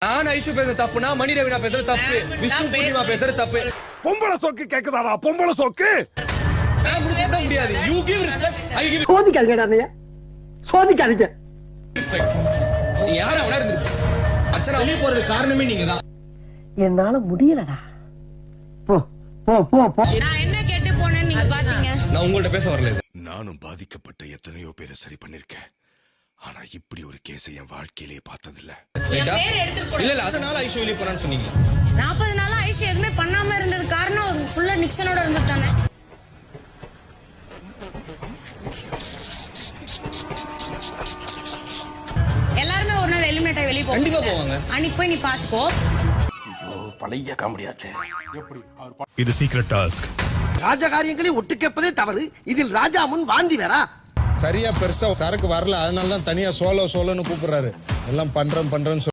நான் ஐஷு பேசுறது தப்புனா மணி ரவினா பேசுறது தப்பு, விஷ்ணு பூர்ணிமா பேசுறது தப்பு. பொம்பளை சோக்கு கேக்குதாடா? பொம்பளை சோக்கு நான் கொடுக்க முடியாது. You give respect, I give சோதிக்காதீங்கடா நீ. சோதிக்காதீங்க. ரெஸ்பெக்ட். நீ யாரா வேணா இருந்துரு. அர்ச்சனா வெளிய போறது காரணமே நீங்க தான். என்னால முடியலடா. போ போ போ போ. நான் என்ன கேட்டு போனேன்னு நீங்க பாத்தீங்க. நான் உங்கள்ட்ட பேச வரல. நானும் பாதிக்கப்பட்ட எத்தனையோ பேரை சரி பண்ணிருக்கேன். ஆனா இப்படி ஒரு கேஸ் என் வாழ்க்கையிலேயே பார்த்ததில்ல. என் பேர் எடுத்துட்டு போறேன். இல்ல அதனால ஐஷு வெளிய போறான்னு சொன்னீங்க. 40 நாளா ஐஷு எதுவுமே பண்ணாம இருந்தது காரணம் ஃபுல்லா நிக்சனோட இருந்துட்டானே. எல்லாரும் ஒரு நாள் எலிமினேட் ஆகி வெளிய கண்டிப்பா போவாங்க. அன்னைக்கு போய் நீ பாத்துக்கோ. பழைய காமெடியாச்சே. இது சீக்ரெட் டாஸ்க். ராஜகாரியங்களை ஒட்டு கேட்பதே தவறு. இதில் ராஜா முன் வாந்தி வேறா? சரியா பெருசா சரக்கு வரல, அதனால தான் தனியா சோலோன்னு கூப்பிடுறாரு. எல்லாம் பண்றேன்னு